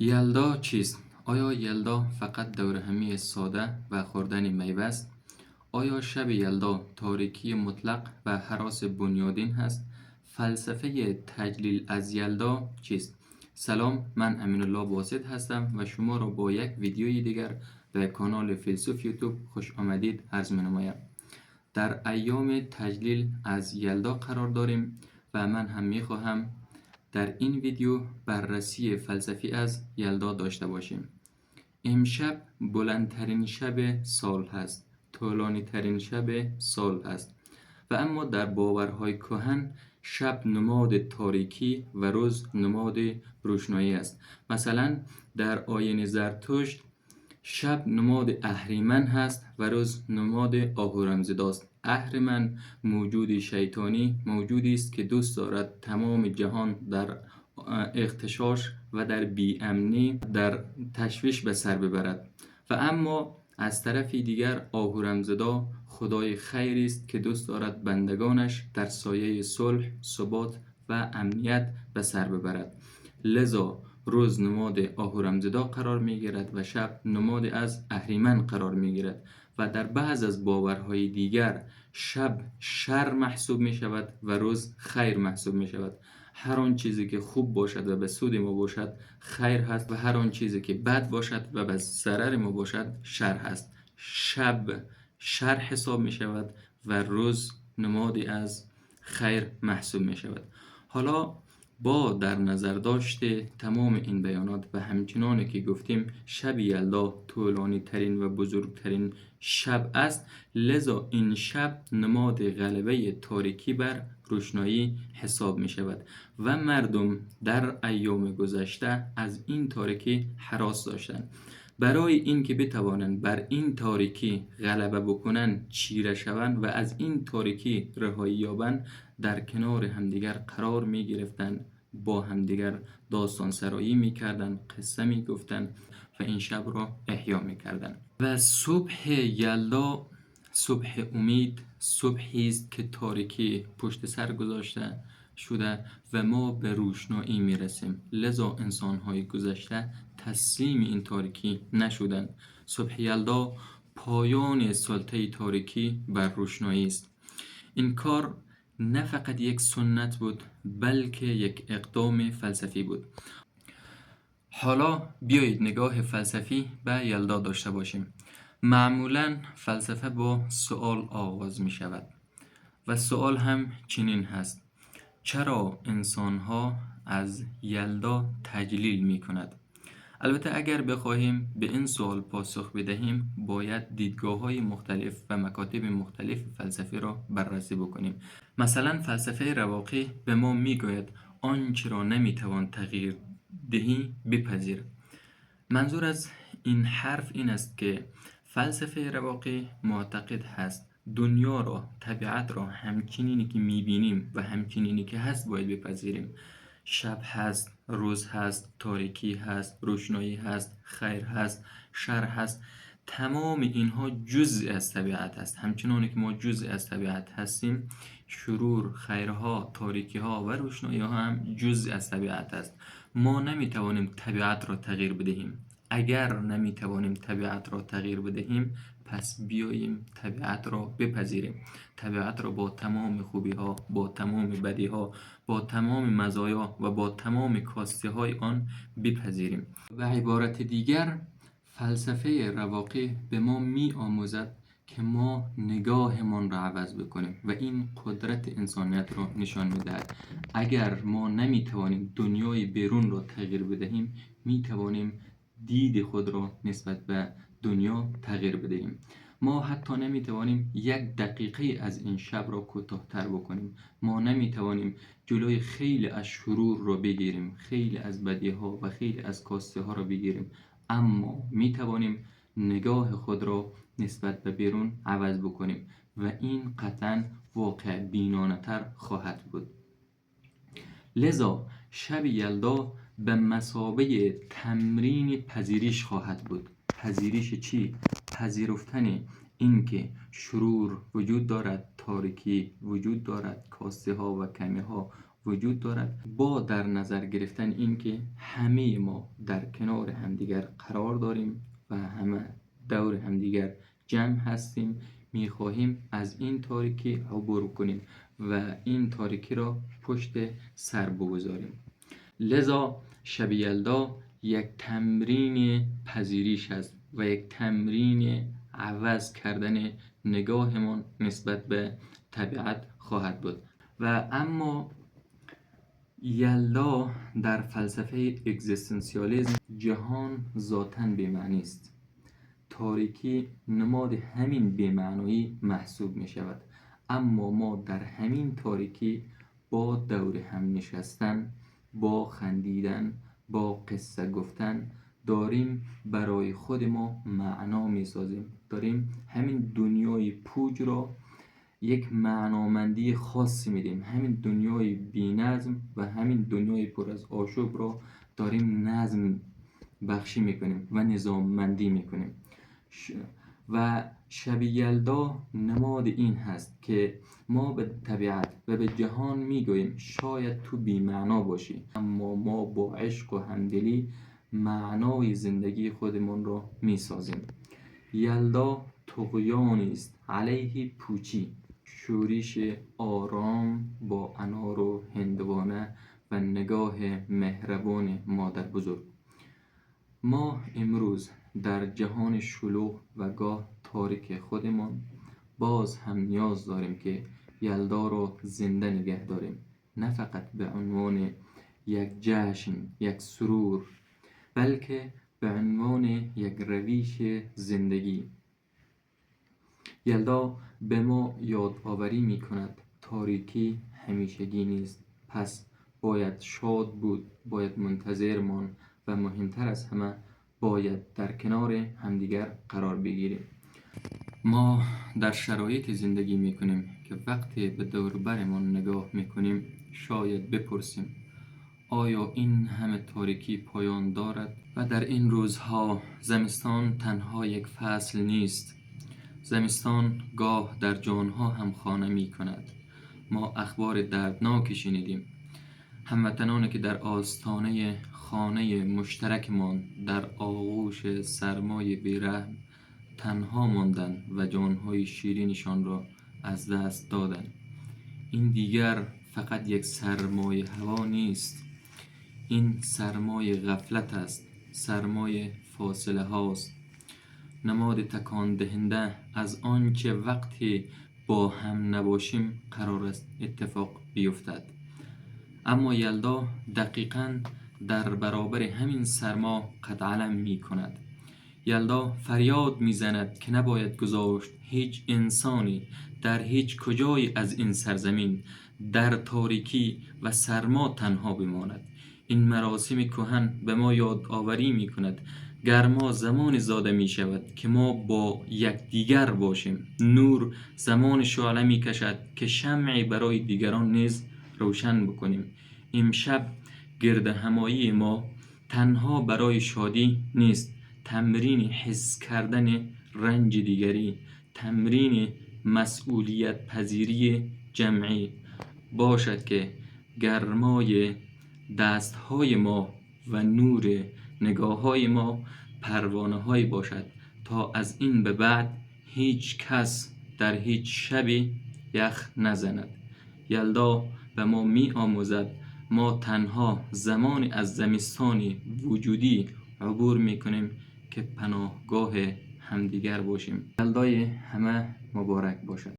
یلدا چیست؟ آیا یلدا فقط دورهمی ساده و خوردن میوه است؟ آیا شب یلدا تاریکی مطلق و هراس بنیادین هست؟ فلسفه تجلیل از یلدا چیست؟ سلام، من امین الله باسط هستم و شما را با یک ویدیوی دیگر به کانال فیلسوف یوتیوب خوش آمدید عرض می نمایم. در ایام تجلیل از یلدا قرار داریم و من هم می خواهم در این ویدیو بررسی فلسفی از یلدا داشته باشیم. امشب بلندترین شب سال هست، طولانی ترین شب سال هست و اما در باورهای کهن شب نماد تاریکی و روز نماد روشنایی است. مثلا در آیین زرتشت شب نماد اهریمن هست و روز نماد آهورمزدا است. اهریمن موجودی شیطانی، موجودی است که دوست دارد تمام جهان در اغتشاش و در بی‌امنی، در تشویش به سر ببرد. و اما از طرف دیگر آهورمزدا خدای خیری است که دوست دارد بندگانش در سایه صلح، ثبات و امنیت به سر ببرد. لذا روز نماد آهورمزدا قرار می گیرد و شب نماد از اهریمن قرار می گیرد و در بعض از باورهای دیگر شب شر محسوب می شود و روز خیر محسوب می شود. هر آن چیزی که خوب باشد و به سود ما باشد خیر هست و هر آن چیزی که بد باشد و به ضرر ما باشد شر هست. شب شر حساب می شود و روز نمادی از خیر محسوب می شود. حالا با در نظر داشته تمام این بیانات و همچنان که گفتیم شب یلدا طولانی ترین و بزرگترین شب است، لذا این شب نماد غلبه تاریکی بر روشنایی حساب می شود و مردم در ایام گذشته از این تاریکی هراس داشتند. برای اینکه بتوانند بر این تاریکی غلبه بکنند، چیره شوند و از این تاریکی رهایی یابند، در کنار همدیگر قرار می گرفتند، با همدیگر داستان سرایی می کردند، قصه می گفتند و این شب را احیا می کردند. و صبح یلدا صبح امید، صبحی است که تاریکی پشت سر گذاشته شده و ما به روشنایی می رسیم. لذا انسان‌های گذشته تسلیم این تاریکی نشدند. صبح یلدا پایان سلطه تاریکی بر روشنایی است. این کار نه فقط یک سنت بود بلکه یک اقدام فلسفی بود. حالا بیایید نگاه فلسفی به یلدا داشته باشیم. معمولا فلسفه با سؤال آغاز می شود و سؤال هم چنین هست: چرا انسان‌ها از یلدا تجلیل می کند؟ البته اگر بخواهیم به این سوال پاسخ بدهیم باید دیدگاه‌های مختلف و مکاتب مختلف فلسفی را بررسی بکنیم. مثلا فلسفه رواقی به ما میگوید آنچه را نمیتوان تغییر دهی بپذیر. منظور از این حرف این است که فلسفه رواقی معتقد هست دنیا را، طبیعت را همچنینی که میبینیم و همچنینی که هست باید بپذیریم. شب هست، روز هست، تاریکی هست، روشنایی هست، خیر هست، شر هست. تمام اینها جزء از طبیعت هست. همچنانی که ما جزء از طبیعت هستیم، شرور، خیرها، تاریکیها و روشنایی ها هم جزء از طبیعت هست. ما نمیتوانیم طبیعت را تغییر بدهیم. اگر نمیتوانیم طبیعت را تغییر بدهیم پس بیاییم طبیعت را بپذیریم. طبیعت را با تمام خوبی ها، با تمام بدی ها، با تمام مزایا و با تمام کاسته های آن بپذیریم. و عبارت دیگر فلسفه رواقی به ما می آموزد که ما نگاهمان را عوض بکنیم و این قدرت انسانیت را نشان می‌دهد. اگر ما نمی‌توانیم دنیای بیرون را تغییر بدهیم، می‌توانیم دید خود را نسبت به دنیا تغییر بدهیم. ما حتی نمی‌توانیم 1 دقیقه از این شب را کوتاه‌تر بکنیم. ما نمی‌توانیم جلوی خیلی از شرور را بگیریم، خیلی از بدی‌ها و خیلی از کاسته ها را بگیریم، اما می‌توانیم نگاه خود را نسبت به بیرون عوض بکنیم و این قطعاً واقع بینانه تر خواهد بود. لذا شب یلدا به مثابه تمرین پذیرش خواهد بود. پذیرش چی؟ پذیرفتن اینکه شرور وجود دارد، تاریکی وجود دارد، کاسته ها و کمی ها وجود دارد، با در نظر گرفتن اینکه همه ما در کنار همدیگر قرار داریم و همه دور همدیگر جمع هستیم، میخواهیم از این تاریکی عبور کنیم و این تاریکی را پشت سر بگذاریم. لذا شب یلدا یک تمرین پذیریش است و یک تمرین عوض کردن نگاهمان نسبت به طبیعت خواهد بود. و اما یلدا در فلسفه اگزیستانسیالیسم جهان ذاتاً بی‌معنی است. تاریکی نماد همین بی‌معنایی محسوب می شود، اما ما در همین تاریکی با دور هم نشستن، با خندیدن، با قصه گفتن داریم برای خود ما معنا می سازیم، داریم همین دنیای پوچ را یک معنامندی خاصی میدیم، همین دنیای بی نظم و همین دنیای پر از آشوب را داریم نظم بخشی میکنیم و نظاممندی میکنیم. و شب یلدا نماد این هست که ما به طبیعت و به جهان میگوییم شاید تو بی معنا باشی، اما ما با عشق و همدلی معنای زندگی خودمون را میسازیم. یلدا طغیانی است علیه پوچی، شوریش آرام با انار و هندوانه و نگاه مهربان مادر بزرگ. ما امروز در جهان شلوغ و گاه تاریک خودمان باز هم نیاز داریم که یلدا را زنده نگه داریم، نه فقط به عنوان یک جشن، یک سرور، بلکه به عنوان یک رویش زندگی. یلدا به ما یادآوری می کند تاریکی همیشگی نیست، پس باید شاد بود، باید منتظر ماند و مهمتر از همه باید در کنار همدیگر قرار بگیریم. ما در شرایط زندگی می کنیم که وقتی به دور برمان نگاه می کنیم شاید بپرسیم آیا این همه تاریکی پایان دارد؟ و در این روزها زمستان تنها یک فصل نیست، زمستان گاه در جانها هم خانه می کند. ما اخبار دردناکی شنیدیم، هموطنانی که در آستانه خانه مشترکمان در آغوش سرمای بیرحم تنها ماندند و جانهای شیرینشان را از دست دادند. این دیگر فقط یک سرمای هوا نیست، این سرمای غفلت است، سرمای فاصله هاست، نماد تکان دهنده از آنچه وقتی با هم نباشیم قرار است اتفاق بیفتد. اما یلدا دقیقاً در برابر همین سرما قد علم می کند. یلدا فریاد می زند که نباید گذاشت هیچ انسانی در هیچ کجای از این سرزمین در تاریکی و سرما تنها بماند. این مراسم کهن به ما یادآوری می کند گرما زمان زاده می شود که ما با یکدیگر باشیم. نور زمان شعله می کشد که شمعی برای دیگران نیز روشن بکنیم. امشب گرد همایی ما تنها برای شادی نیست، تمرین حس کردن رنج دیگری، تمرین مسئولیت پذیری جمعی باشد که گرمای دستهای ما و نور نگاه های ما پروانه هایی باشد تا از این به بعد هیچ کس در هیچ شبی یخ نزند. یلدا به ما می آموزد ما تنها زمانی از زمستانی وجودی عبور می کنیم که پناهگاه همدیگر باشیم. یلدای همه مبارک باشد.